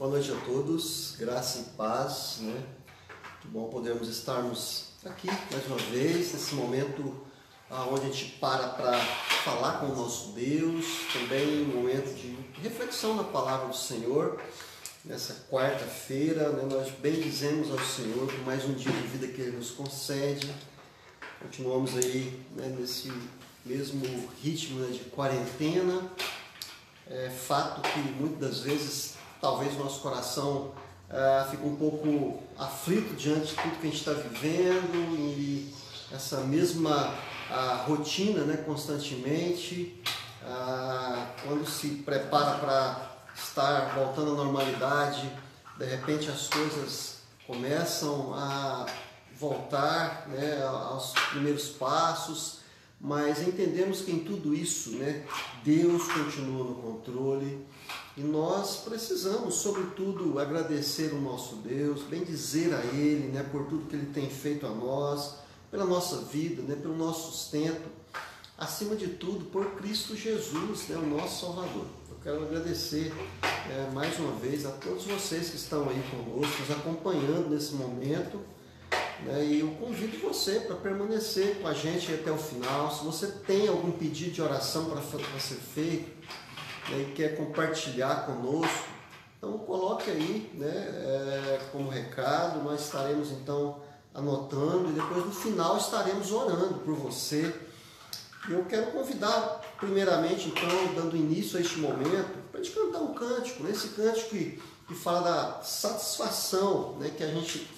Boa noite a todos, graça e paz, né? Que bom podermos estarmos aqui mais uma vez, nesse momento onde a gente para falar com o nosso Deus, também um momento de reflexão na palavra do Senhor. Nessa quarta-feira, né, nós bendizemos ao Senhor por mais um dia de vida que Ele nos concede. Continuamos aí, né, nesse mesmo ritmo, né, de quarentena. É fato que muitas das vezes talvez o nosso coração fica um pouco aflito diante de tudo que a gente está vivendo e essa mesma rotina, né, constantemente, quando se prepara para estar voltando à normalidade, de repente as coisas começam a voltar, né, aos primeiros passos, mas entendemos que em tudo isso, né, Deus continua no controle e nós precisamos, sobretudo, agradecer o nosso Deus, bendizer a Ele, né, por tudo que Ele tem feito a nós, pela nossa vida, né, pelo nosso sustento, acima de tudo, por Cristo Jesus, né, o nosso Salvador. Eu quero agradecer mais uma vez a todos vocês que estão aí conosco, nos acompanhando nesse momento. E eu convido você para permanecer com a gente até o final. Se você tem algum pedido de oração para ser feito, né, e quer compartilhar conosco, então coloque aí, né, como recado. Nós estaremos então anotando e depois no final estaremos orando por você. Eu quero convidar primeiramente, então, dando início a este momento, para a gente cantar um cântico, né? Esse cântico que fala da satisfação, né, que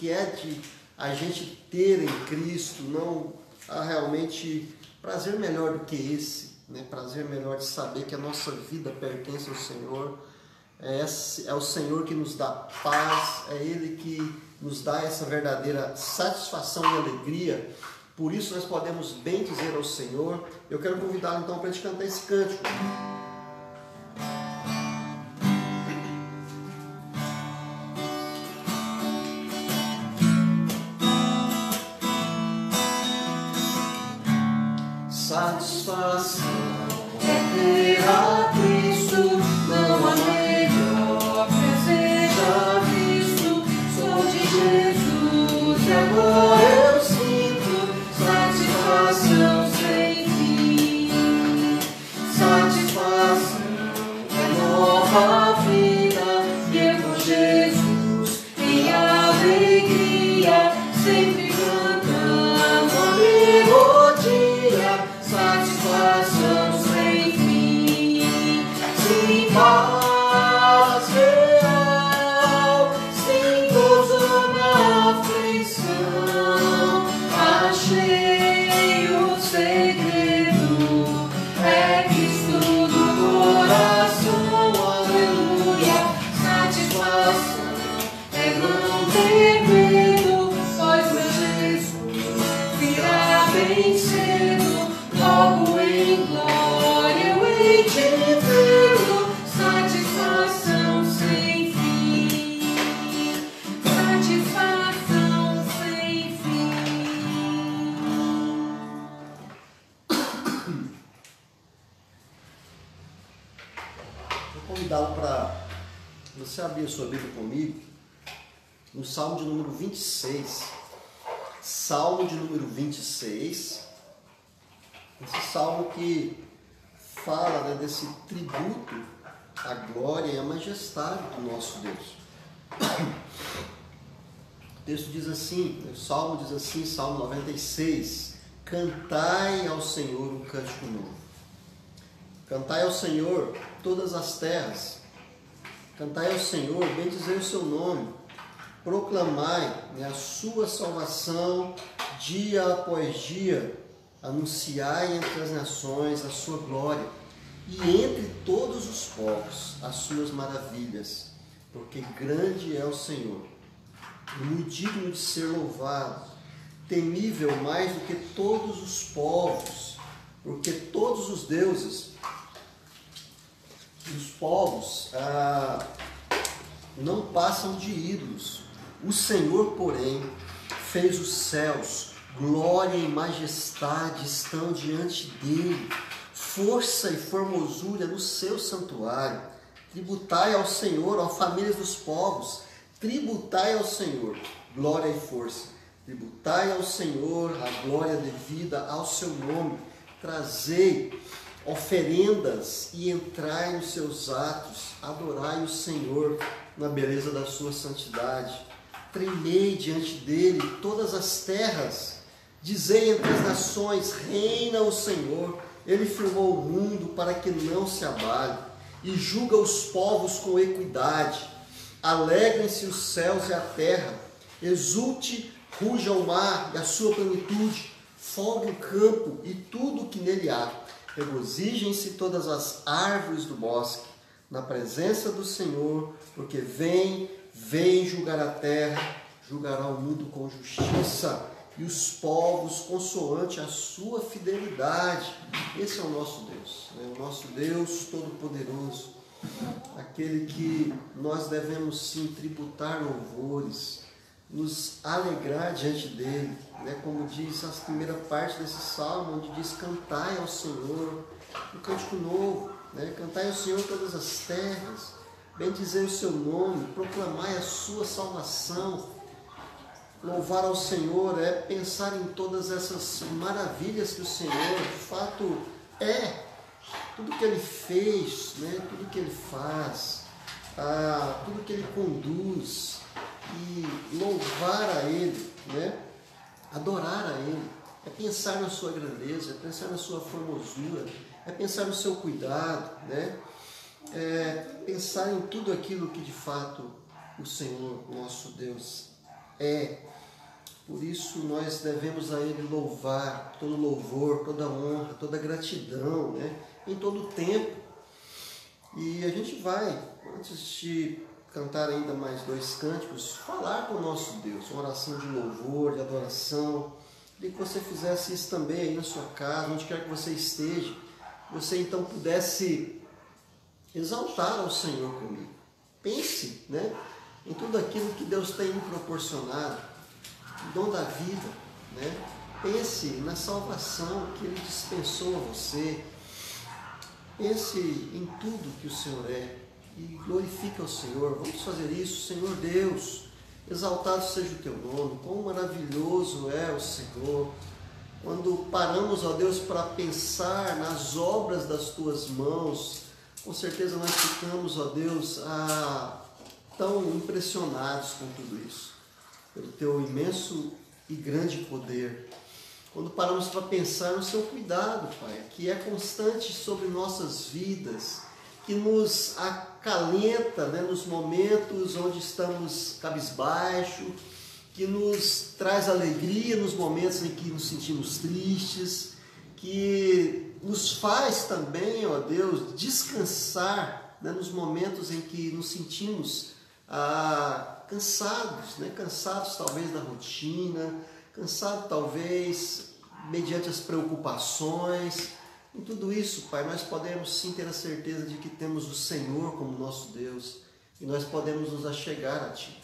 é de a gente ter em Cristo. Não há realmente prazer melhor do que esse, né? Prazer melhor de saber que a nossa vida pertence ao Senhor, é o Senhor que nos dá paz, é Ele que nos dá essa verdadeira satisfação e alegria. Por isso nós podemos bem dizer ao Senhor. Eu quero convidá-lo então para a gente cantar esse cântico. Satisfação é ter a Cristo, não há melhor que seja visto. Sou de Jesus e agora eu sinto satisfação sem fim. Satisfação é nova vida, e com Jesus em alegria, sempre cantando a melodia. Satisfação sem fim, sem paz real, sem gozo na aflição. Achei o segredo, é Cristo do coração, aleluia. Satisfação é não ter medo, pois meu Jesus virá bem cedo. Logo em glória eu hei de vê-lo. Satisfação sem fim, satisfação sem fim. Vou convidá-lo para você abrir a sua Bíblia comigo no Salmo de número 26. Salmo de número 26. Esse salmo que fala, né, desse tributo à glória e à majestade do nosso Deus. O texto diz assim, o salmo diz assim, Salmo 96: cantai ao Senhor um cântico novo. Cantai ao Senhor todas as terras. Cantai ao Senhor, bendizei o seu nome. Proclamai, né, a sua salvação dia após dia. Anunciai entre as nações a sua glória, e entre todos os povos as suas maravilhas, porque grande é o Senhor, e muito digno de ser louvado, temível mais do que todos os povos, porque todos os deuses, os povos, não passam de ídolos. O Senhor, porém, fez os céus. Glória e majestade estão diante dele, força e formosura no seu santuário. Tributai ao Senhor, ó famílias dos povos, tributai ao Senhor glória e força. Tributai ao Senhor a glória devida ao seu nome. Trazei oferendas e entrai nos seus atos. Adorai o Senhor na beleza da sua santidade. Tremei diante dele todas as terras. Dizei entre as nações, reina o Senhor. Ele firmou o mundo para que não se abale e julga os povos com equidade. Alegrem-se os céus e a terra. Exulte, ruja o mar e a sua plenitude. Folgue o campo e tudo o que nele há. Regozijem-se todas as árvores do bosque na presença do Senhor, porque vem julgar a terra, julgará o mundo com justiça e os povos consoante a sua fidelidade. Esse é o nosso Deus, né? O nosso Deus Todo-Poderoso, aquele que nós devemos sim tributar louvores, nos alegrar diante dele, né? Como diz a primeira parte desse salmo, onde diz: cantai ao Senhor um cântico novo, né? Cantai ao Senhor todas as terras, bendizei o seu nome, proclamai a sua salvação. Louvar ao Senhor é pensar em todas essas maravilhas que o Senhor, de fato, é. Tudo que Ele fez, né? Tudo que Ele faz, tudo que Ele conduz. E louvar a Ele, né? Adorar a Ele, é pensar na sua grandeza, é pensar na sua formosura, é pensar no seu cuidado, né? É pensar em tudo aquilo que de fato o Senhor, nosso Deus, é. Por isso nós devemos a Ele louvar, todo louvor, toda honra, toda gratidão, né? Em todo o tempo. E a gente vai, antes de cantar ainda mais 2 cânticos, falar com o nosso Deus, uma oração de louvor, de adoração. Queria que você fizesse isso também aí na sua casa, onde quer que você esteja, você então pudesse exaltar ao Senhor comigo. Pense, né, em tudo aquilo que Deus tem me proporcionado, o dom da vida, né? Pense na salvação que Ele dispensou a você. Pense em tudo que o Senhor é e glorifique ao Senhor. Vamos fazer isso. Senhor Deus, exaltado seja o teu nome, quão maravilhoso é o Senhor. Quando paramos, ó Deus, para pensar nas obras das tuas mãos, com certeza nós ficamos, ó Deus, tão impressionados com tudo isso, pelo teu imenso e grande poder. Quando paramos para pensar no seu cuidado, Pai, que é constante sobre nossas vidas, que nos acalenta, né, nos momentos onde estamos cabisbaixo, que nos traz alegria nos momentos em que nos sentimos tristes, que nos faz também, ó Deus, descansar, né, nos momentos em que nos sentimos cansados, né, cansados talvez da rotina, cansados talvez mediante as preocupações. Em tudo isso, Pai, nós podemos sim ter a certeza de que temos o Senhor como nosso Deus e nós podemos nos achegar a Ti.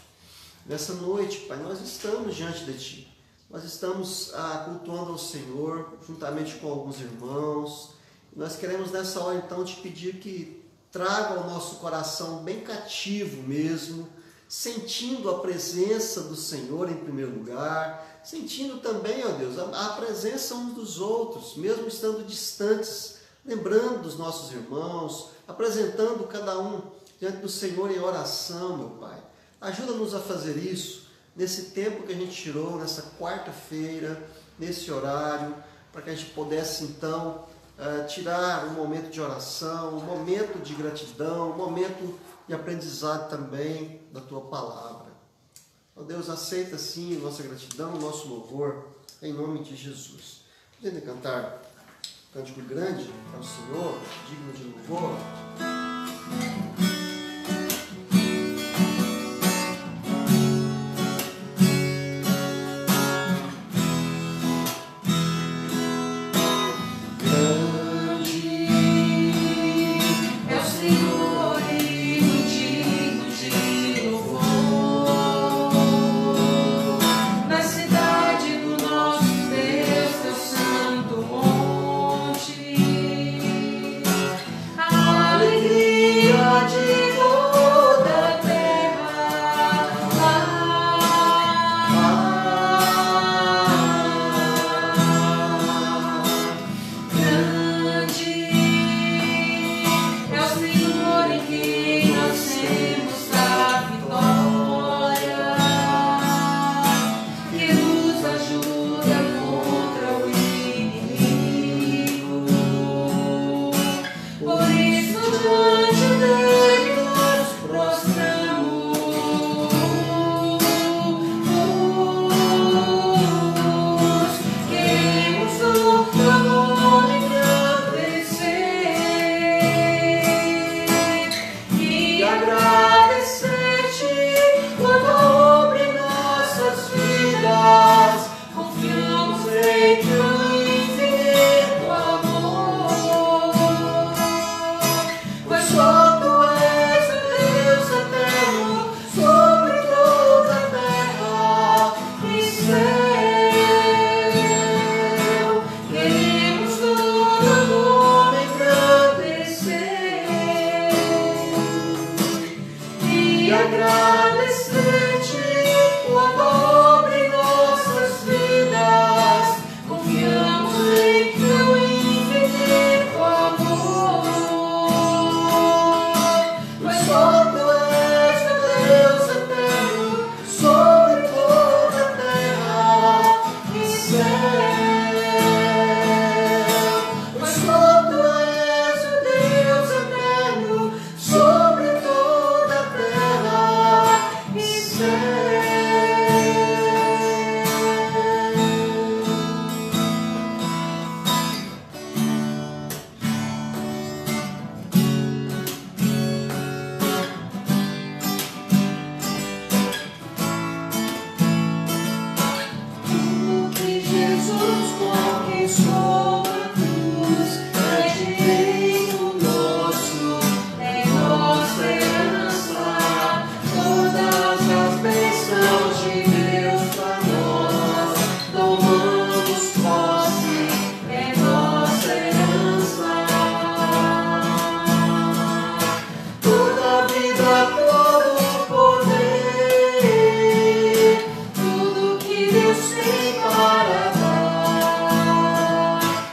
Nessa noite, Pai, nós estamos diante de Ti. Nós estamos cultuando ao Senhor juntamente com alguns irmãos. Nós queremos nessa hora então Te pedir que traga ao nosso coração bem cativo mesmo, sentindo a presença do Senhor em primeiro lugar, sentindo também, ó Deus, a presença uns dos outros, mesmo estando distantes, lembrando dos nossos irmãos, apresentando cada um diante do Senhor em oração, meu Pai. Ajuda-nos a fazer isso nesse tempo que a gente tirou, nessa quarta-feira, nesse horário, para que a gente pudesse então tirar um momento de oração, um momento de gratidão, um momento de aprendizado também da Tua Palavra. Ó Deus, aceita sim a nossa gratidão, o nosso louvor, em nome de Jesus. Podemos cantar um cântico grande ao Senhor, digno de louvor? Alegria de e agradecer-te tua dobre em nossas vidas. Confiamos em teu infinito amor, pois só tu és o Deus eterno sobre toda a terra e céu. Pois só tu és o Deus eterno sobre toda a terra e céu. Tudo que Jesus conquistou na cruz é direito nosso, é nossa herança. Todas as bênçãos de Deus para nós tomamos posse, é nossa herança. Toda a vida, todo o poder, tudo que Deus tem para dar.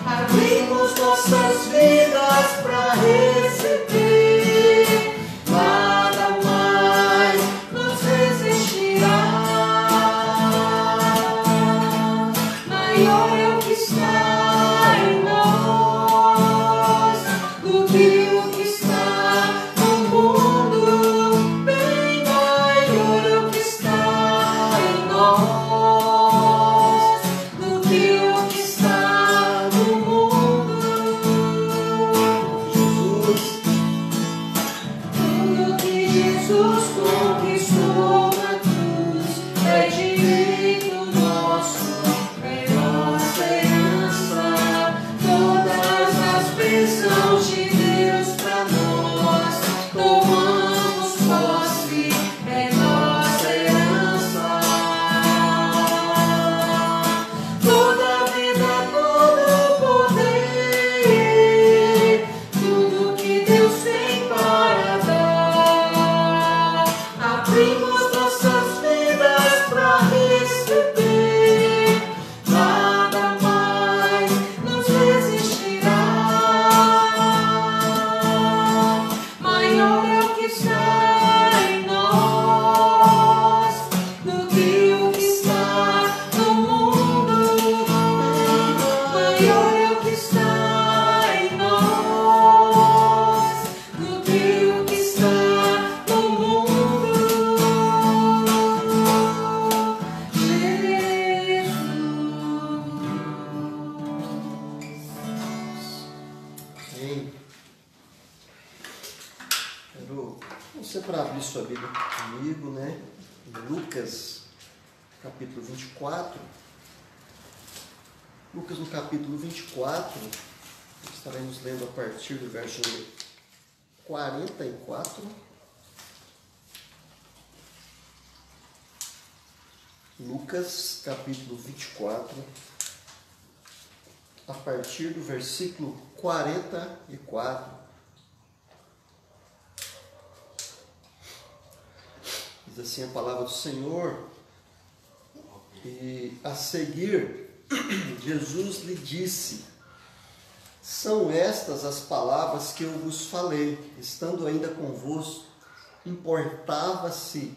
Abrimos nossas vidas para receber, nada mais nos resistirá. Maior é o que está em nós do que o que está no mundo. Bem maior é o que está em nós do que o que está no mundo. Jesus, tudo que Jesus conquistou na cruz é direito nosso, é nossa herança. Todas as bênçãos de Deus para nós tomamos posse, é nossa herança. Toda a vida, todo o poder, tudo que Deus tem para dar. Abrimos nossas vidas para receber, nada mais nos resistirá. Maior é o que está em nós do que o que está no mundo. Maior é o que está em nós do que o que está no mundo. Jesus. Amém. Quero você para abrir sua Bíblia comigo, né? Em Lucas, capítulo 24. Lucas, no capítulo 24, estaremos lendo a partir do verso 44. Lucas, capítulo 24, a partir do versículo 44. Diz assim a palavra do Senhor: e a seguir, Jesus lhe disse: são estas as palavras que eu vos falei, estando ainda convosco. Importava-se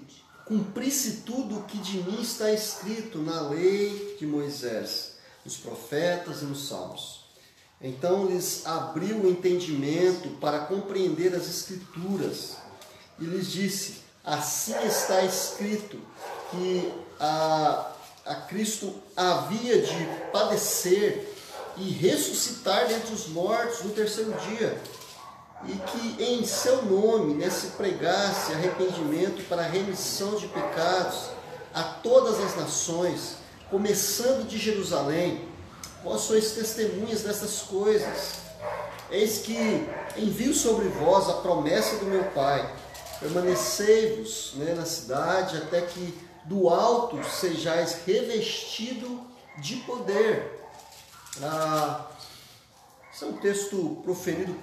cumprisse tudo o que de mim está escrito na lei de Moisés, nos profetas e nos salmos. Então lhes abriu o entendimento para compreender as Escrituras e lhes disse: assim está escrito que a Cristo havia de padecer e ressuscitar dentre os mortos no terceiro dia, e que em seu nome se pregasse arrependimento para a remissão de pecados a todas as nações, começando de Jerusalém. Vós sois testemunhas dessas coisas. Eis que envio sobre vós a promessa do meu Pai. Permanecei-vos na cidade até que do alto sejais revestido de poder. Esse é um texto proferido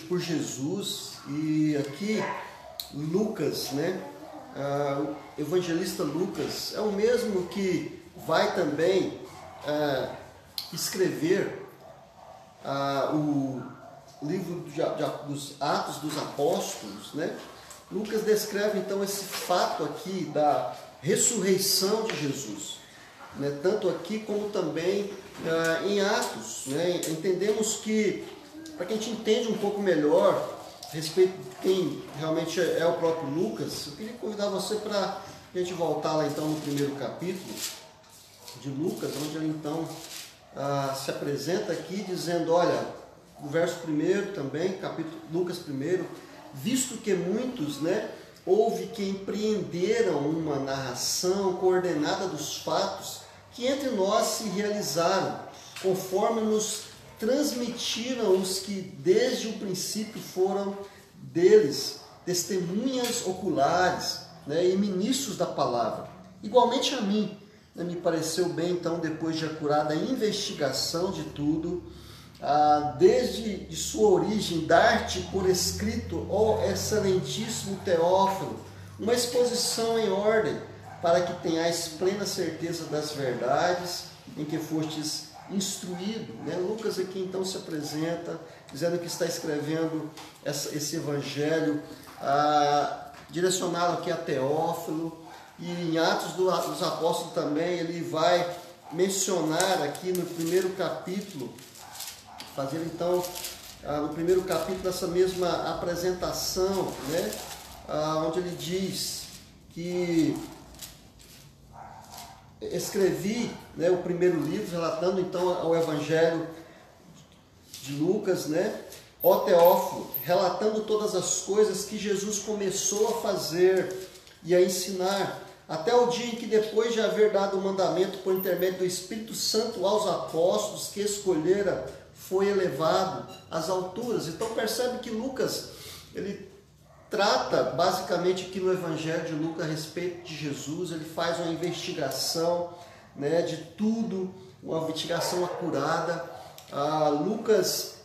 por Jesus, e aqui Lucas, né? O evangelista Lucas é o mesmo que vai também escrever o livro dos Atos dos Apóstolos, né? Lucas descreve então esse fato aqui da ressurreição de Jesus, né? Tanto aqui como também em Atos, né? Entendemos que, para que a gente entenda um pouco melhor a respeito de quem realmente é o próprio Lucas, eu queria convidar você para a gente voltar lá então no primeiro capítulo de Lucas, onde ele então se apresenta aqui dizendo, olha, no verso 1 também, capítulo Lucas 1, visto que muitos, né, houve que empreenderam uma narração coordenada dos fatos que entre nós se realizaram, conforme nos transmitiram os que desde o princípio foram deles, testemunhas oculares, né, e ministros da palavra. Igualmente a mim, né, me pareceu bem, então, depois de acurada a investigação de tudo, desde de sua origem, dar-te por escrito, ó excelentíssimo Teófilo, uma exposição em ordem, para que tenhais plena certeza das verdades em que fostes instruído, né? Lucas aqui então se apresenta dizendo que está escrevendo esse evangelho direcionado aqui a Teófilo, e em Atos dos Apóstolos também ele vai mencionar aqui no primeiro capítulo, fazer então no primeiro capítulo essa mesma apresentação, né? Onde ele diz que escrevi, né, o primeiro livro, relatando então o Evangelho de Lucas, né, ó Teófilo, relatando todas as coisas que Jesus começou a fazer e a ensinar, até o dia em que, depois de haver dado o mandamento por intermédio do Espírito Santo aos apóstolos que escolhera, foi elevado às alturas. Então percebe que Lucas, ele trata basicamente aqui no Evangelho de Lucas a respeito de Jesus, ele faz uma investigação, né, de tudo, uma investigação acurada. Lucas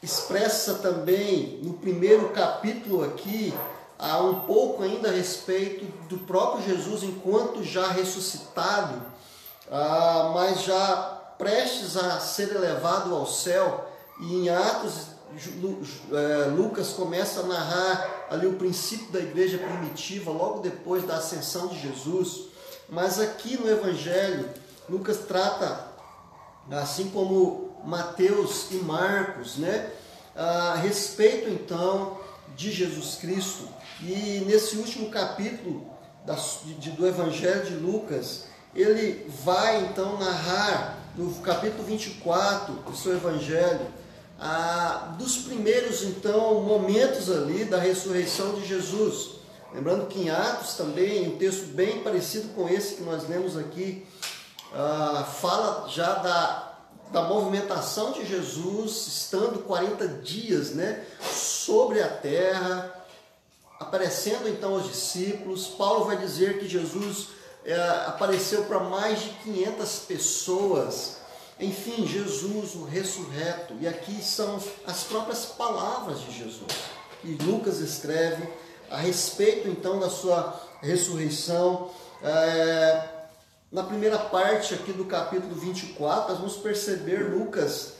expressa também no primeiro capítulo aqui um pouco ainda a respeito do próprio Jesus enquanto já ressuscitado, mas já prestes a ser elevado ao céu. E em Atos, Lucas começa a narrar ali o princípio da igreja primitiva, logo depois da ascensão de Jesus. Mas aqui no Evangelho, Lucas trata, assim como Mateus e Marcos, né, a respeito então de Jesus Cristo. E nesse último capítulo do Evangelho de Lucas, ele vai então narrar, no capítulo 24 do seu Evangelho, dos primeiros então momentos ali da ressurreição de Jesus. Lembrando que em Atos também, um texto bem parecido com esse que nós lemos aqui, fala já da movimentação de Jesus, estando 40 dias, né, sobre a terra, aparecendo então aos discípulos. Paulo vai dizer que Jesus apareceu para mais de 500 pessoas. Enfim, Jesus, o ressurreto. E aqui são as próprias palavras de Jesus que Lucas escreve a respeito então da sua ressurreição. Na primeira parte aqui do capítulo 24, nós vamos perceber Lucas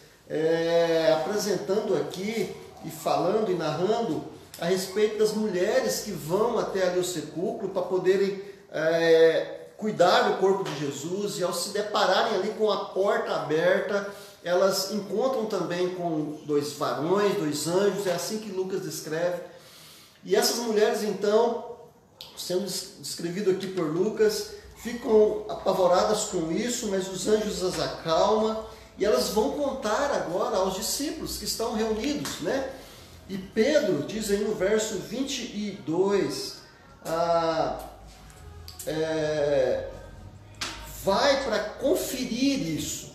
apresentando aqui e falando e narrando a respeito das mulheres que vão até ali o sepulcro para poderem cuidar do corpo de Jesus, e ao se depararem ali com a porta aberta, elas encontram também com 2 varões, 2 anjos, é assim que Lucas descreve. E essas mulheres então, sendo descrevido aqui por Lucas, ficam apavoradas com isso, mas os anjos as acalmam, e elas vão contar agora aos discípulos que estão reunidos, né? E Pedro diz aí no verso 22, vai para conferir isso.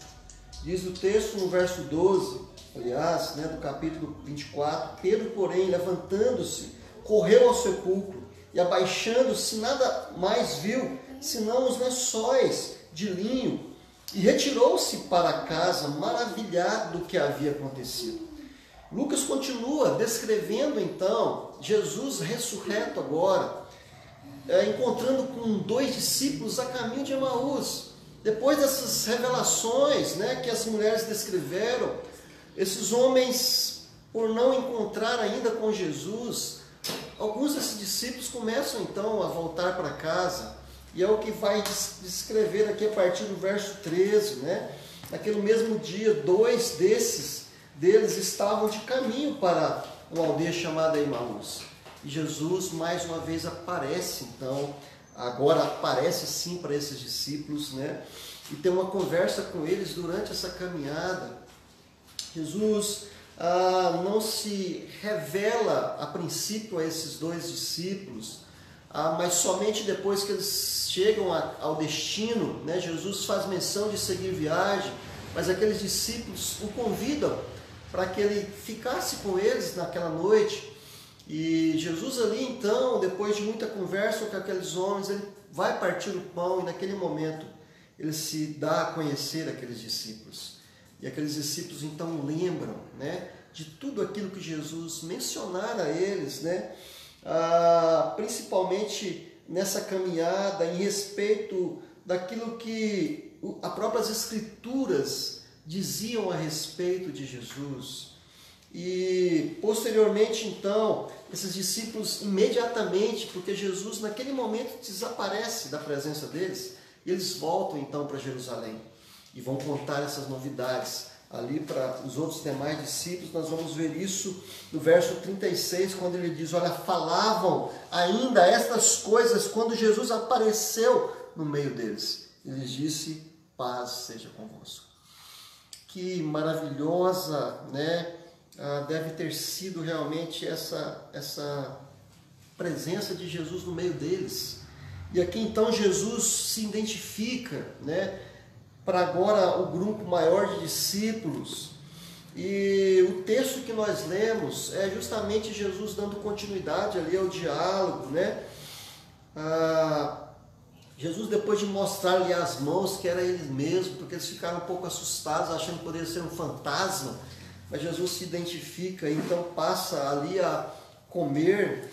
Diz o texto no verso 12, aliás, né, do capítulo 24, Pedro, porém, levantando-se, correu ao sepulcro e, abaixando-se, nada mais viu, senão os lençóis de linho, e retirou-se para casa, maravilhado do que havia acontecido. Lucas continua descrevendo então Jesus ressurreto agora, encontrando com 2 discípulos a caminho de Emaús. Depois dessas revelações, né, que as mulheres descreveram, esses homens, por não encontrar ainda com Jesus, alguns desses discípulos começam então a voltar para casa, e é o que vai descrever aqui a partir do verso 13, né? Naquele mesmo dia, 2 deles estavam de caminho para uma aldeia chamada Emaús. E Jesus mais uma vez aparece, então, agora aparece sim para esses discípulos, né? E tem uma conversa com eles durante essa caminhada. Jesus não se revela a princípio a esses 2 discípulos, mas somente depois que eles chegam ao destino, né? Jesus faz menção de seguir viagem, mas aqueles discípulos o convidam para que ele ficasse com eles naquela noite. E Jesus ali então, depois de muita conversa com aqueles homens, ele vai partir o pão e naquele momento ele se dá a conhecer aqueles discípulos. E aqueles discípulos então lembram, né, de tudo aquilo que Jesus mencionara a eles, né, principalmente nessa caminhada em respeito daquilo que as próprias Escrituras diziam a respeito de Jesus. E posteriormente então, esses discípulos imediatamente, porque Jesus naquele momento desaparece da presença deles, e eles voltam então para Jerusalém e vão contar essas novidades ali para os outros demais discípulos. Nós vamos ver isso no verso 36, quando ele diz: olha, falavam ainda estas coisas quando Jesus apareceu no meio deles. Ele disse: paz seja convosco. Que maravilhosa, né? Deve ter sido realmente essa presença de Jesus no meio deles. E aqui então Jesus se identifica, né, para agora o grupo maior de discípulos. E o texto que nós lemos é justamente Jesus dando continuidade ali ao diálogo, né? Jesus, depois de mostrar-lhe as mãos, que era ele mesmo, porque eles ficaram um pouco assustados, achando que poderia ser um fantasma, mas Jesus se identifica e então passa ali a comer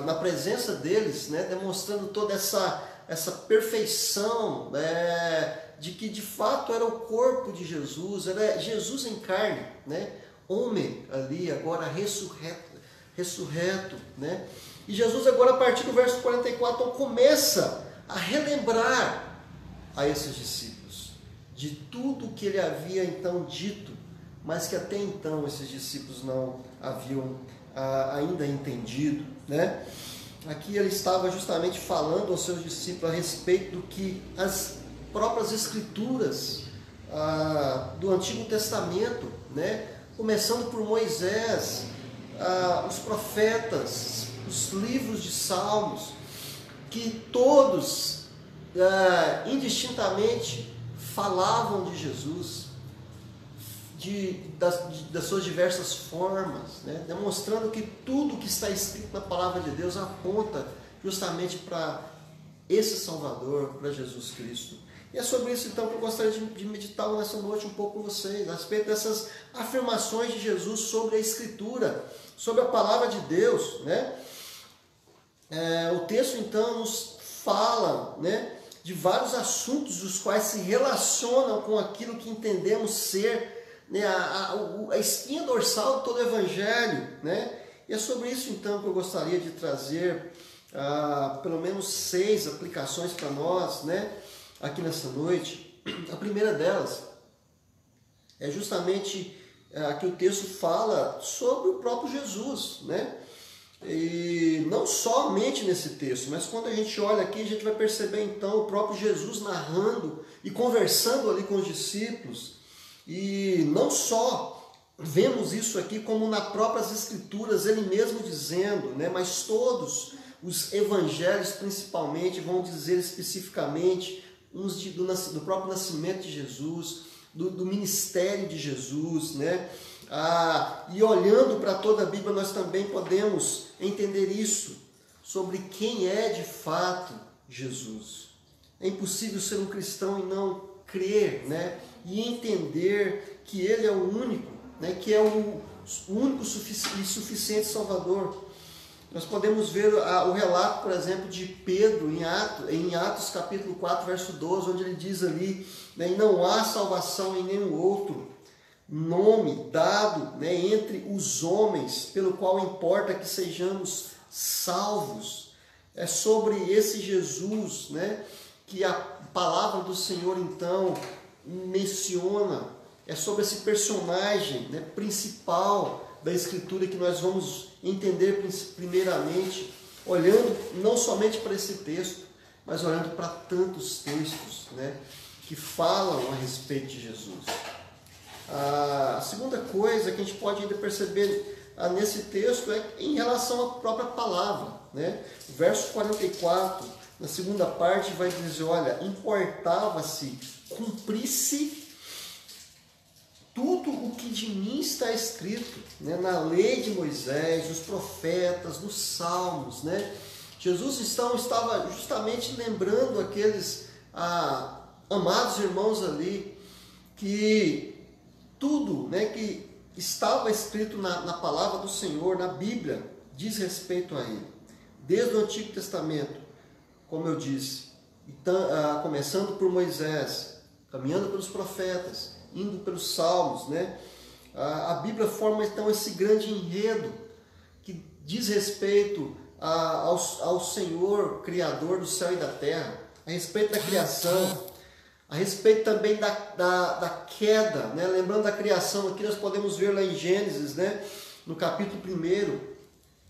na presença deles, né, demonstrando toda essa perfeição, né, de que de fato era o corpo de Jesus, era Jesus em carne, né, homem ali, agora ressurreto, né? E Jesus agora, a partir do verso 44, então, começa a relembrar a esses discípulos de tudo que ele havia então dito, mas que até então esses discípulos não haviam ainda entendido, né? Aqui ele estava justamente falando aos seus discípulos a respeito do que as próprias Escrituras do Antigo Testamento, né? Começando por Moisés, os profetas, os livros de Salmos, que todos indistintamente falavam de Jesus, das suas diversas formas, né? Demonstrando que tudo que está escrito na palavra de Deus aponta justamente para esse Salvador, para Jesus Cristo. E é sobre isso então que eu gostaria de meditar nessa noite um pouco com vocês, a respeito dessas afirmações de Jesus sobre a Escritura, sobre a palavra de Deus, né? O texto então nos fala, né, de vários assuntos os quais se relacionam com aquilo que entendemos ser, né, a espinha dorsal de todo o Evangelho, né? E é sobre isso então que eu gostaria de trazer pelo menos 6 aplicações para nós, né, aqui nessa noite. A primeira delas é justamente que o texto fala sobre o próprio Jesus, né? E não somente nesse texto, mas quando a gente olha aqui, a gente vai perceber então o próprio Jesus narrando e conversando ali com os discípulos. E não só vemos isso aqui, como nas próprias Escrituras, ele mesmo dizendo, né, mas todos os evangelhos principalmente vão dizer especificamente uns do próprio nascimento de Jesus, do ministério de Jesus, né? E olhando para toda a Bíblia, nós também podemos entender isso, sobre quem é de fato Jesus. É impossível ser um cristão e não crer, né? E entender que ele é o único, né? Que é o o único e suficiente Salvador. Nós podemos ver o relato, por exemplo, de Pedro em Atos capítulo 4, verso 12, onde ele diz ali, né, e não há salvação em nenhum outro nome dado, né, entre os homens, pelo qual importa que sejamos salvos. É sobre esse Jesus, né, que a palavra do Senhor então menciona. É sobre esse personagem, né, principal da Escritura que nós vamos entender primeiramente, olhando não somente para esse texto, mas olhando para tantos textos, né, que falam a respeito de Jesus. A segunda coisa que a gente pode ainda perceber nesse texto é em relação à própria palavra, né? O verso 44, na segunda parte, vai dizer, olha, importava-se cumprisse tudo o que de mim está escrito, né, na lei de Moisés, nos profetas, nos salmos, né? Jesus estava justamente lembrando aqueles amados irmãos ali, que tudo, né, que estava escrito na palavra do Senhor, na Bíblia, diz respeito a Ele. Desde o Antigo Testamento, como eu disse, então, começando por Moisés, caminhando pelos profetas, indo pelos salmos, né? A Bíblia forma então esse grande enredo que diz respeito ao Senhor, Criador do céu e da terra, a respeito da criação, a respeito também da queda, né? Lembrando da criação, aqui nós podemos ver lá em Gênesis, né? No capítulo 1,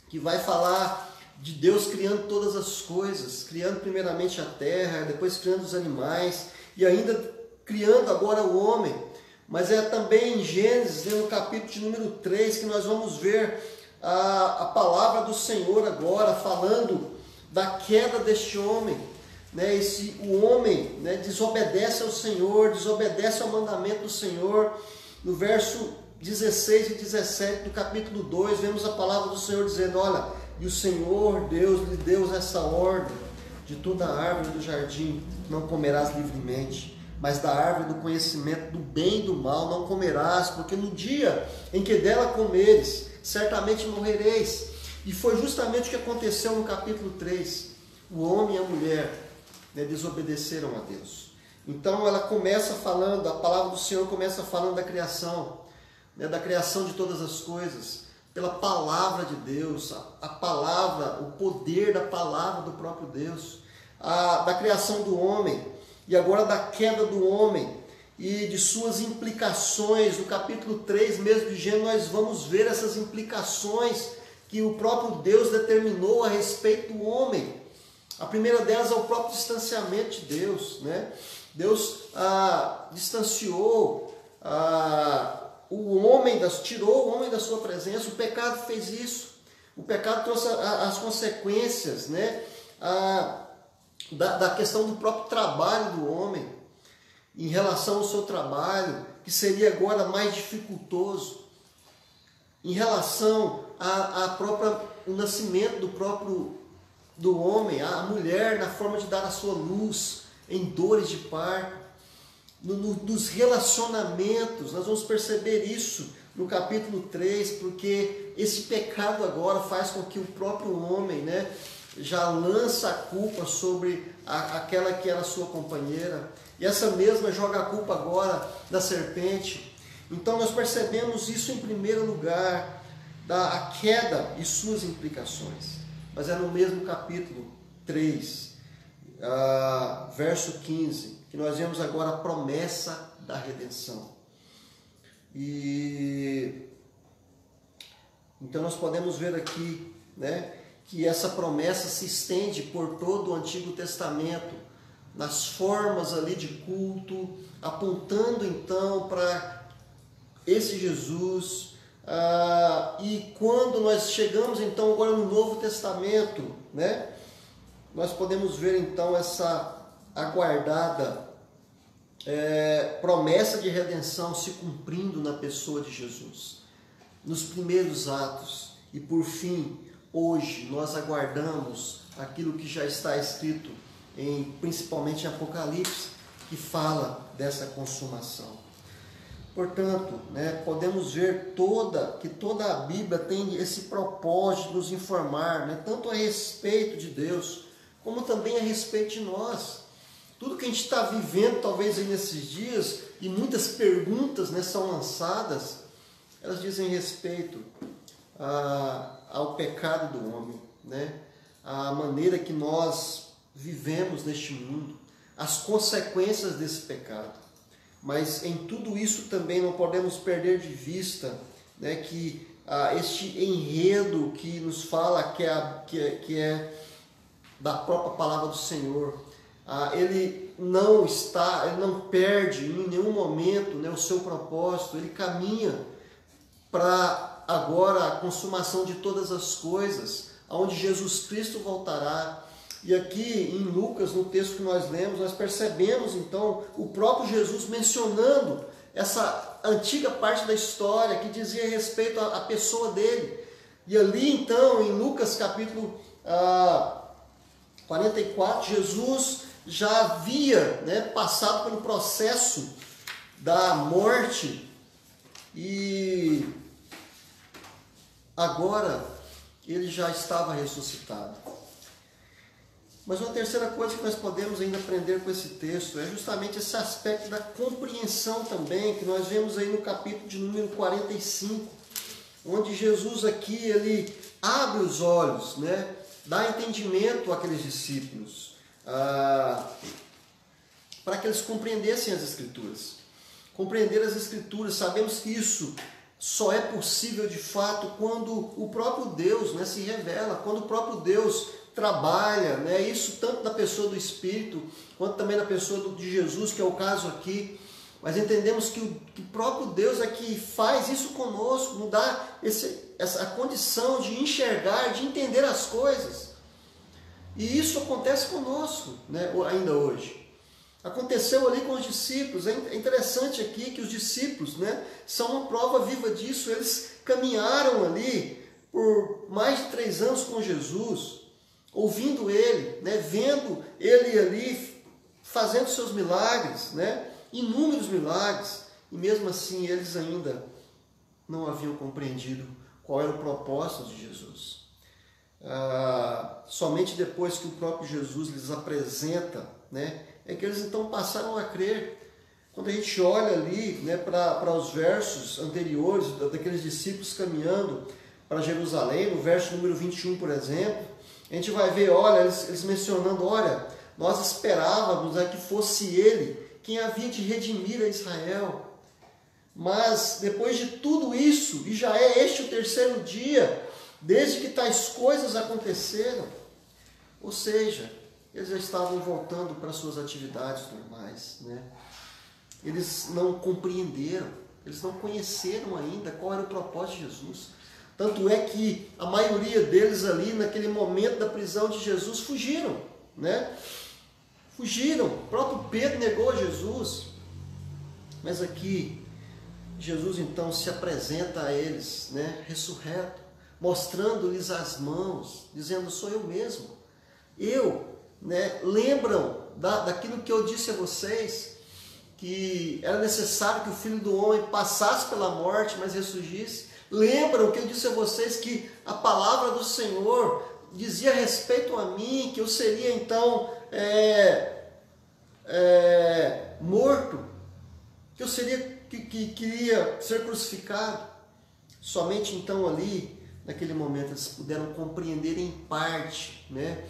que vai falar de Deus criando todas as coisas, criando primeiramente a terra, depois criando os animais, e ainda criando agora o homem. Mas é também em Gênesis, no capítulo de número 3, que nós vamos ver a palavra do Senhor agora, falando da queda deste homem. Né? O homem, né, desobedece ao Senhor, desobedece ao mandamento do Senhor. No verso 16 e 17 do capítulo 2, vemos a palavra do Senhor dizendo, olha, e o Senhor Deus lhe deu essa ordem, de toda a árvore do jardim não comerás livremente, mas da árvore do conhecimento do bem e do mal não comerás, porque no dia em que dela comeres, certamente morrereis. E foi justamente o que aconteceu no capítulo 3. O homem e a mulher, né, desobedeceram a Deus. Então ela começa falando, a palavra do Senhor começa falando da criação, né, da criação de todas as coisas, pela palavra de Deus, a palavra, o poder da palavra do próprio Deus, da criação do homem, e agora da queda do homem e de suas implicações. No capítulo 3 mesmo de Gênesis, nós vamos ver essas implicações que o próprio Deus determinou a respeito do homem. A primeira delas é o próprio distanciamento de Deus, né? Deus distanciou o homem, tirou o homem da sua presença. O pecado fez isso. O pecado trouxe as consequências, né? Da questão do próprio trabalho do homem, em relação ao seu trabalho, que seria agora mais dificultoso, em relação o nascimento do homem, a mulher, na forma de dar a sua luz, em dores de parto, nos relacionamentos. Nós vamos perceber isso no capítulo 3, porque esse pecado agora faz com que o próprio homem, né, já lança a culpa sobre aquela que era sua companheira, e essa mesma joga a culpa agora da serpente. Então nós percebemos isso em primeiro lugar, a queda e suas implicações. Mas é no mesmo capítulo 3, verso 15, que nós vemos agora a promessa da redenção. E então nós podemos ver aqui, né, que essa promessa se estende por todo o Antigo Testamento, nas formas ali de culto, apontando então para esse Jesus. E quando nós chegamos então agora no Novo Testamento, né, nós podemos ver então essa aguardada promessa de redenção se cumprindo na pessoa de Jesus, nos primeiros atos. E por fim, hoje nós aguardamos aquilo que já está escrito, principalmente em Apocalipse, que fala dessa consumação. Portanto, né, podemos ver que toda a Bíblia tem esse propósito de nos informar, né, tanto a respeito de Deus, como também a respeito de nós. Tudo que a gente está vivendo, talvez aí nesses dias, e muitas perguntas, né, são lançadas, elas dizem respeito ao pecado do homem, né, a maneira que nós vivemos neste mundo, as consequências desse pecado. Mas em tudo isso também não podemos perder de vista, né, que este enredo que nos fala, que é da própria palavra do Senhor, ele não perde em nenhum momento, né, o seu propósito. Ele caminha para agora a consumação de todas as coisas, aonde Jesus Cristo voltará. E aqui em Lucas, no texto que nós lemos, nós percebemos então o próprio Jesus mencionando essa antiga parte da história que dizia respeito à pessoa dele. E ali então, em Lucas capítulo 44, Jesus já havia, né, passado pelo processo da morte e agora ele já estava ressuscitado. Mas uma terceira coisa que nós podemos ainda aprender com esse texto é justamente esse aspecto da compreensão também, que nós vemos aí no capítulo de número 45, onde Jesus aqui, ele abre os olhos, né, dá entendimento àqueles discípulos, para que eles compreendessem as Escrituras. Compreender as Escrituras, sabemos que isso só é possível de fato quando o próprio Deus, né, se revela, quando o próprio Deus trabalha, né, isso tanto na pessoa do Espírito, quanto também na pessoa de Jesus, que é o caso aqui. Mas entendemos que o próprio Deus é que faz isso conosco, nos dá essa condição de enxergar, de entender as coisas. E isso acontece conosco, né, ainda hoje. Aconteceu ali com os discípulos. É interessante aqui que os discípulos, né, são uma prova viva disso. Eles caminharam ali por mais de 3 anos com Jesus, ouvindo Ele, né, vendo Ele ali fazendo seus milagres, né, inúmeros milagres, e mesmo assim eles ainda não haviam compreendido qual era o propósito de Jesus. Somente depois que o próprio Jesus lhes apresenta, né, é que eles então passaram a crer. Quando a gente olha ali, né, para os versos anteriores, daqueles discípulos caminhando para Jerusalém, no verso número 21, por exemplo, a gente vai ver, olha, eles mencionando, olha, nós esperávamos que fosse Ele quem havia de redimir a Israel. Mas depois de tudo isso, e já é este o 3º dia, desde que tais coisas aconteceram, ou seja, eles já estavam voltando para suas atividades normais, né? Eles não compreenderam, eles não conheceram ainda qual era o propósito de Jesus. Tanto é que a maioria deles ali, naquele momento da prisão de Jesus, fugiram, né? Fugiram. O próprio Pedro negou a Jesus. Mas aqui, Jesus então se apresenta a eles, né, ressurreto, mostrando-lhes as mãos, dizendo, sou eu mesmo. Né, lembram daquilo que eu disse a vocês, que era necessário que o Filho do Homem passasse pela morte, mas ressurgisse? Lembram que eu disse a vocês que a palavra do Senhor dizia respeito a mim, que eu seria então morto, que eu queria ser crucificado? Somente então ali, naquele momento, eles puderam compreender em parte, né,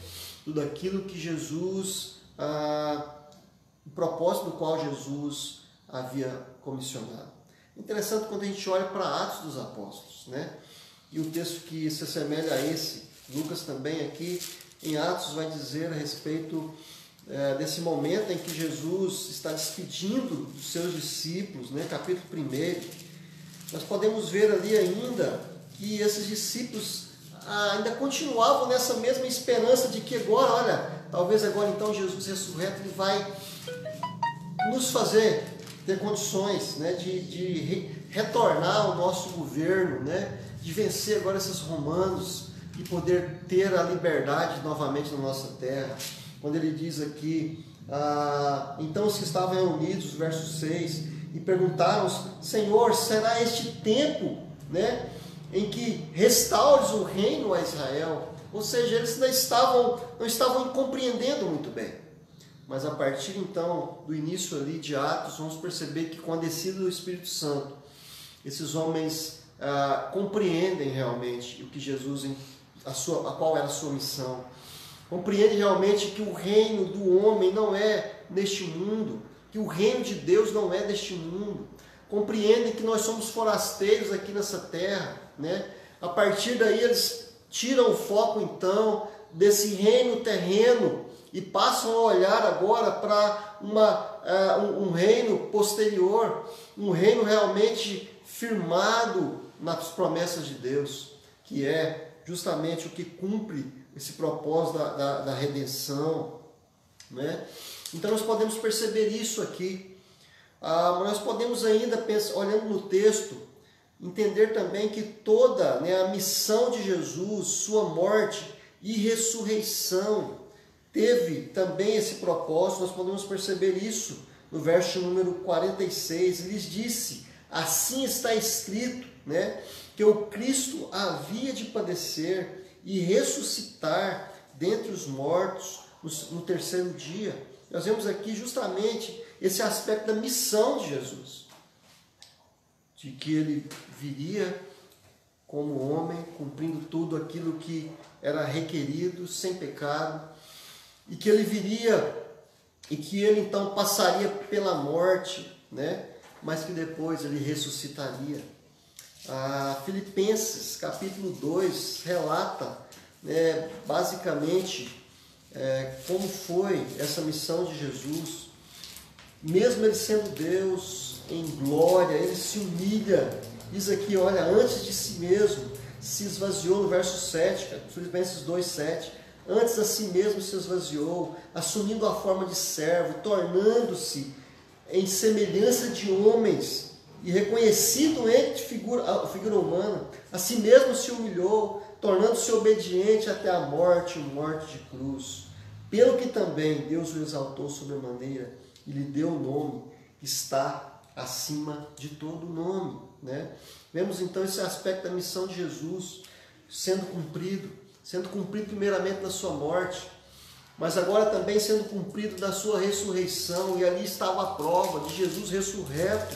tudo aquilo que Jesus, o propósito do qual Jesus havia comissionado. Interessante quando a gente olha para Atos dos Apóstolos, né? E o texto que se assemelha a esse, Lucas também aqui, em Atos vai dizer a respeito desse momento em que Jesus está despedindo dos seus discípulos, né? Capítulo 1. Nós podemos ver ali ainda que esses discípulos ainda continuavam nessa mesma esperança de que agora, olha, talvez agora então Jesus ressurreto, Ele vai nos fazer ter condições, né, de retornar ao nosso governo, né, de vencer agora esses romanos e poder ter a liberdade novamente na nossa terra. Quando ele diz aqui, então os que estavam reunidos, verso 6, e perguntaram: Senhor, será este tempo, né, em que restaures o reino a Israel? Ou seja, eles não estavam compreendendo muito bem. Mas a partir então do início ali de Atos, vamos perceber que com a descida do Espírito Santo, esses homens compreendem realmente o que Jesus, qual era a sua missão. Compreendem realmente que o reino do homem não é neste mundo, que o reino de Deus não é deste mundo. Compreendem que nós somos forasteiros aqui nessa terra, né? A partir daí eles tiram o foco então desse reino terreno e passam a olhar agora para um reino posterior, um reino realmente firmado nas promessas de Deus, que é justamente o que cumpre esse propósito da redenção, né? Então nós podemos perceber isso aqui. Nós podemos ainda, olhando no texto, entender também que toda, né, a missão de Jesus, sua morte e ressurreição, teve também esse propósito. Nós podemos perceber isso no verso número 46. Ele disse: assim está escrito, né, que o Cristo havia de padecer e ressuscitar dentre os mortos no terceiro dia. Nós vemos aqui justamente esse aspecto da missão de Jesus, de que ele viria como homem, cumprindo tudo aquilo que era requerido, sem pecado, e que ele viria e que ele então passaria pela morte, né? Mas que depois ele ressuscitaria. Filipenses capítulo 2 relata, né, basicamente como foi essa missão de Jesus. Mesmo ele sendo Deus em glória, ele se humilha. Diz aqui, olha, antes de si mesmo se esvaziou, no verso 7, Filipenses 2, 7. Antes a si mesmo se esvaziou, assumindo a forma de servo, tornando-se em semelhança de homens, e reconhecido entre a figura humana, a si mesmo se humilhou, tornando-se obediente até a morte de cruz. Pelo que também Deus o exaltou sobremaneira e lhe deu o nome que está acima de todo nome, né? Vemos então esse aspecto da missão de Jesus sendo cumprido primeiramente na sua morte, mas agora também sendo cumprido na sua ressurreição. E ali estava a prova de Jesus ressurreto,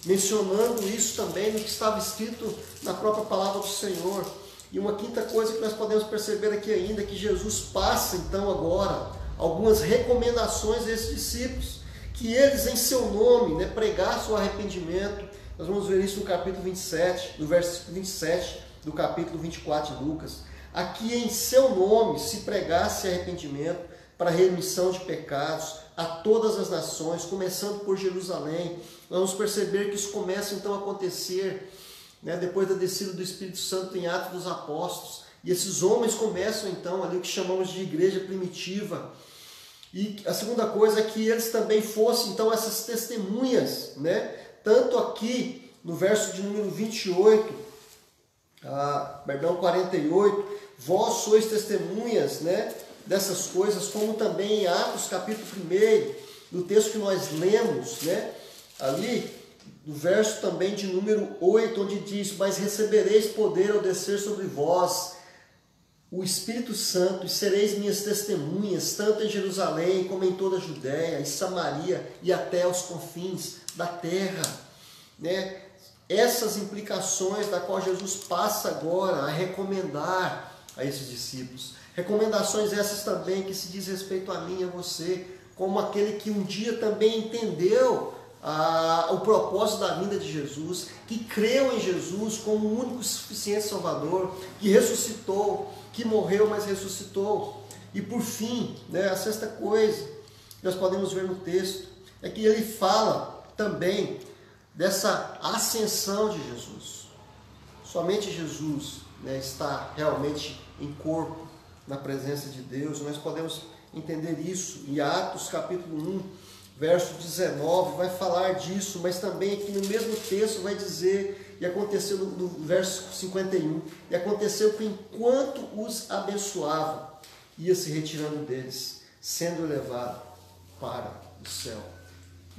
mencionando isso também no que estava escrito na própria palavra do Senhor. E uma quinta coisa que nós podemos perceber aqui ainda, que Jesus passa então agora algumas recomendações a esses discípulos, que eles em seu nome, né, pregassem o arrependimento. Nós vamos ver isso no capítulo 27, no verso 27 do capítulo 24 de Lucas. Aqui em seu nome se pregasse arrependimento para remissão de pecados a todas as nações, começando por Jerusalém. Nós vamos perceber que isso começa então a acontecer, né, depois da descida do Espírito Santo em Atos dos Apóstolos. E esses homens começam então ali o que chamamos de igreja primitiva. E a segunda coisa é que eles também fossem então essas testemunhas, né? Tanto aqui no verso de número 48, vós sois testemunhas, né, dessas coisas, como também em Atos capítulo 1, no texto que nós lemos, né, ali no verso também de número 8, onde diz: mas recebereis poder ao descer sobre vós o Espírito Santo, e sereis minhas testemunhas, tanto em Jerusalém, como em toda a Judéia e Samaria, e até os confins da terra, né? Essas implicações da qual Jesus passa agora a recomendar a esses discípulos. Recomendações essas também que se diz respeito a mim e a você, como aquele que um dia também entendeu o propósito da vinda de Jesus, que creu em Jesus como o único e suficiente Salvador, que ressuscitou, que morreu, mas ressuscitou. E por fim, né, a sexta coisa que nós podemos ver no texto é que ele fala também dessa ascensão de Jesus. Somente Jesus, né, está realmente em corpo na presença de Deus. Nós podemos entender isso. E Atos capítulo 1, verso 19 vai falar disso, mas também aqui no mesmo texto vai dizer, e aconteceu no verso 51, e aconteceu que enquanto os abençoava, ia se retirando deles, sendo levado para o céu.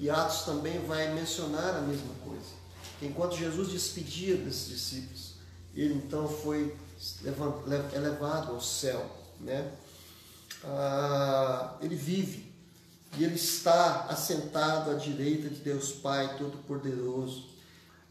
E Atos também vai mencionar a mesma coisa. Que enquanto Jesus despedia desses discípulos, ele então foi elevado ao céu, né? Ele vive e ele está assentado à direita de Deus Pai Todo-Poderoso.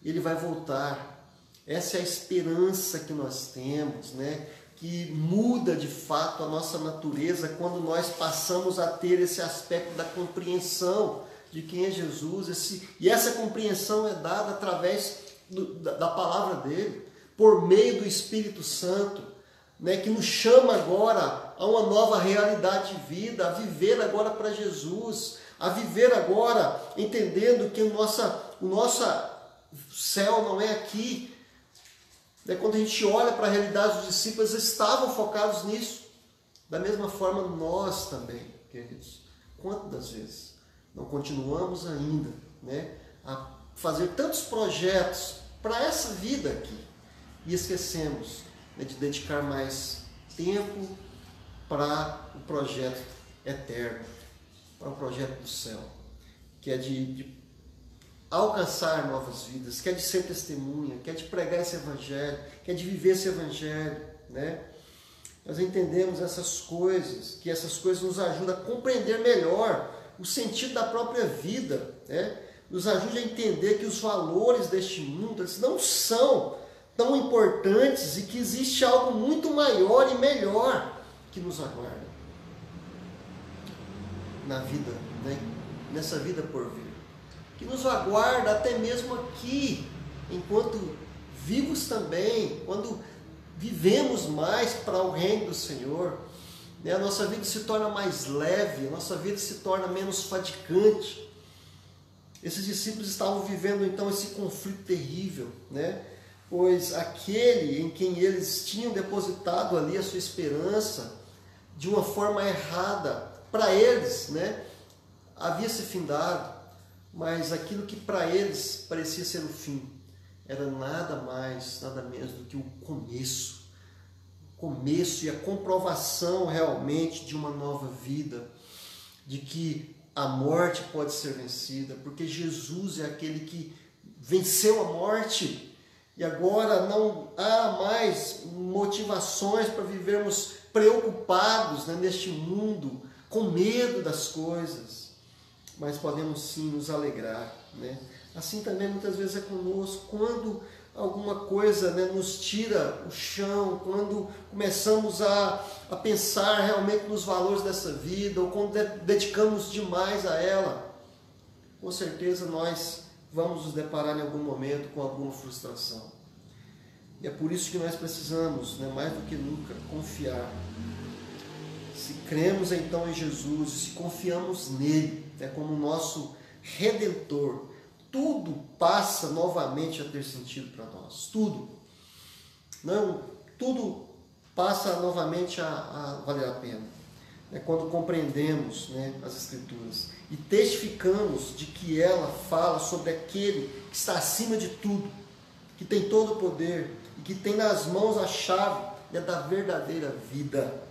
Ele vai voltar. Essa é a esperança que nós temos, né? Que muda de fato a nossa natureza quando nós passamos a ter esse aspecto da compreensão de quem é Jesus. E essa compreensão é dada através da palavra dele, por meio do Espírito Santo, né, que nos chama agora a uma nova realidade de vida, a viver agora para Jesus, a viver agora entendendo que o nosso céu não é aqui. Quando a gente olha para a realidade dos discípulos, eles estavam focados nisso. Da mesma forma nós também, queridos. Quantas vezes não continuamos ainda, né, a fazer tantos projetos para essa vida aqui e esquecemos, né, de dedicar mais tempo para o projeto eterno, para o projeto do céu, que é de alcançar novas vidas, que é de ser testemunha, que é de pregar esse evangelho, que é de viver esse evangelho, né? Nós entendemos essas coisas, que essas coisas nos ajudam a compreender melhor o sentido da própria vida, né? Nos ajuda a entender que os valores deste mundo eles não são tão importantes e que existe algo muito maior e melhor que nos aguarda na vida, né? Nessa vida por vir, que nos aguarda até mesmo aqui, enquanto vivos também, quando vivemos mais para o reino do Senhor, né? A nossa vida se torna mais leve, a nossa vida se torna menos fadigante. Esses discípulos estavam vivendo então esse conflito terrível, né? Pois aquele em quem eles tinham depositado ali a sua esperança, de uma forma errada, para eles, né, havia se findado, mas aquilo que para eles parecia ser o fim, era nada mais, nada menos do que o começo e a comprovação realmente de uma nova vida, de que a morte pode ser vencida, porque Jesus é aquele que venceu a morte. E agora não há mais motivações para vivermos preocupados, né, neste mundo, com medo das coisas, mas podemos sim nos alegrar, né? Assim também muitas vezes é conosco, quando alguma coisa, né, nos tira o chão, quando começamos a pensar realmente nos valores dessa vida, ou quando dedicamos demais a ela, com certeza nós vamos nos deparar em algum momento com alguma frustração. E é por isso que nós precisamos, né, mais do que nunca, confiar. Se cremos então em Jesus, se confiamos nele, né, como nosso Redentor, tudo passa novamente a ter sentido para nós. Tudo. Não, tudo passa novamente a valer a pena. Quando compreendemos, né, as Escrituras e testificamos de que ela fala sobre aquele que está acima de tudo, que tem todo o poder e que tem nas mãos a chave, né, da verdadeira vida.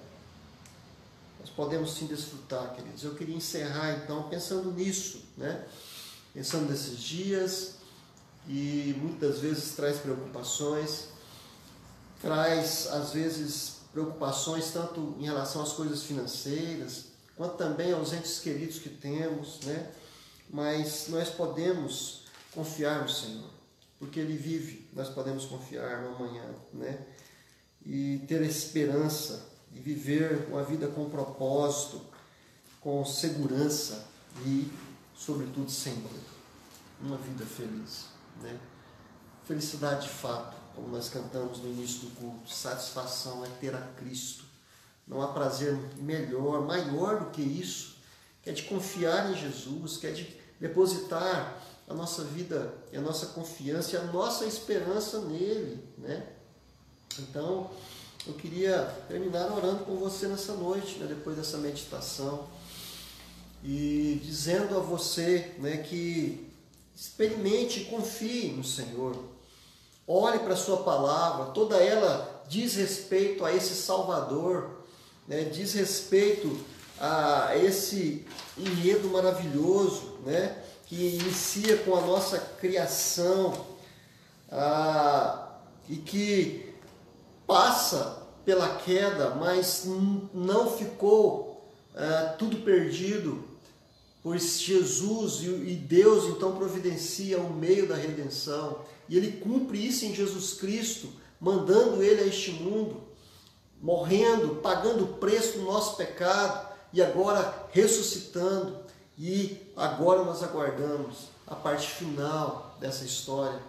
Nós podemos sim desfrutar, queridos. Eu queria encerrar então pensando nisso, né? Pensando nesses dias, e muitas vezes traz preocupações, traz às vezes preocupações tanto em relação às coisas financeiras, quanto também aos entes queridos que temos, né? Mas nós podemos confiar no Senhor, porque Ele vive, nós podemos confiar no amanhã, né? E ter esperança, e viver uma vida com propósito, com segurança e, sobretudo, sem medo. Uma vida feliz, né? Felicidade de fato, como nós cantamos no início do culto, satisfação é ter a Cristo. Não há prazer melhor, maior do que isso, que é de confiar em Jesus, que é de depositar a nossa vida, a nossa confiança e a nossa esperança nele, né? Então, eu queria terminar orando com você nessa noite, né, depois dessa meditação, e dizendo a você, né, que experimente e confie no Senhor. Olhe para a sua palavra, toda ela diz respeito a esse Salvador, né, diz respeito a esse enredo maravilhoso, né, que inicia com a nossa criação e que passa pela queda, mas não ficou tudo perdido, pois Jesus e Deus então providencia o meio da redenção, e Ele cumpre isso em Jesus Cristo, mandando Ele a este mundo, morrendo, pagando o preço do nosso pecado, e agora ressuscitando, e agora nós aguardamos a parte final dessa história,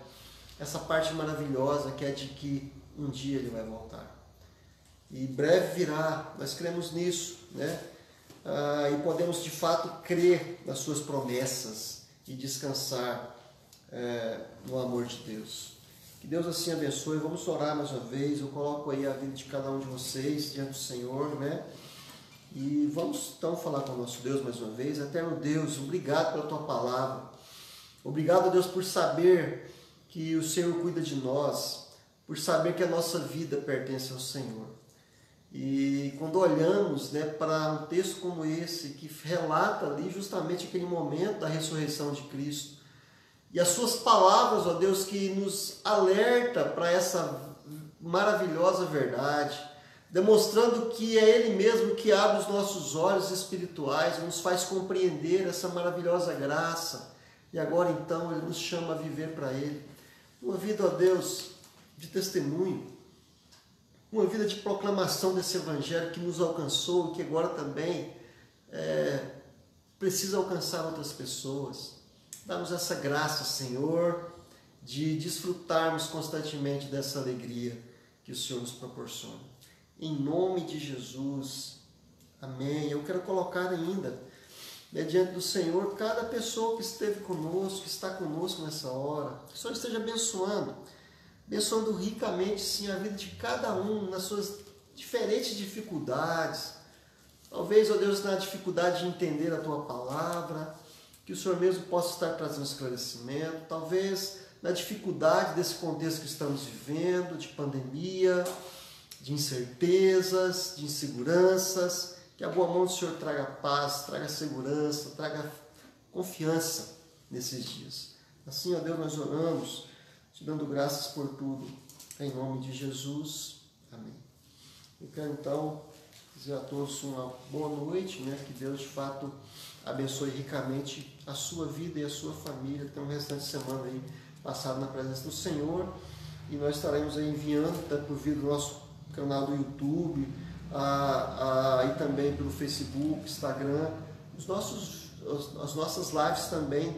essa parte maravilhosa que é de que um dia Ele vai voltar. E breve virá, nós cremos nisso, né? E podemos de fato crer nas suas promessas e descansar no amor de Deus. Que Deus assim abençoe. Vamos orar mais uma vez. Eu coloco aí a vida de cada um de vocês diante do Senhor, né? E vamos então falar com o nosso Deus mais uma vez. Eterno Deus, obrigado pela Tua palavra. Obrigado, Deus, por saber que o Senhor cuida de nós, por saber que a nossa vida pertence ao Senhor. E quando olhamos, né, para um texto como esse, que relata ali justamente aquele momento da ressurreição de Cristo, e as suas palavras, ó Deus, que nos alerta para essa maravilhosa verdade, demonstrando que é Ele mesmo que abre os nossos olhos espirituais, nos faz compreender essa maravilhosa graça, e agora então Ele nos chama a viver para Ele. Uma vida, ó Deus, de testemunho, uma vida de proclamação desse Evangelho que nos alcançou e que agora também precisa alcançar outras pessoas. Dá-nos essa graça, Senhor, de desfrutarmos constantemente dessa alegria que o Senhor nos proporciona. Em nome de Jesus, amém. Eu quero colocar ainda, né, diante do Senhor, cada pessoa que esteve conosco, que está conosco nessa hora, que o Senhor esteja abençoando ricamente, sim, a vida de cada um nas suas diferentes dificuldades. Talvez, ó Deus, na dificuldade de entender a Tua palavra, que o Senhor mesmo possa estar trazendo esclarecimento. Talvez na dificuldade desse contexto que estamos vivendo, de pandemia, de incertezas, de inseguranças, que a boa mão do Senhor traga paz, traga segurança, traga confiança nesses dias. Assim, ó Deus, nós oramos, te dando graças por tudo, em nome de Jesus. Amém. Eu quero então dizer a todos uma boa noite, né? Que Deus de fato abençoe ricamente a sua vida e a sua família. Tem um restante de semana aí passado na presença do Senhor, e nós estaremos aí enviando, tanto por via do nosso canal do YouTube, e também pelo Facebook, Instagram, as nossas lives também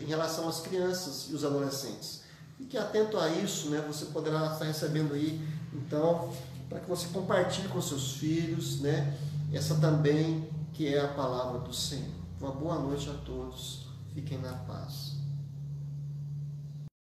em relação às crianças e os adolescentes. Fique atento a isso, né? Você poderá estar recebendo aí, então, para que você compartilhe com seus filhos, né? Essa também que é a palavra do Senhor. Uma boa noite a todos. Fiquem na paz.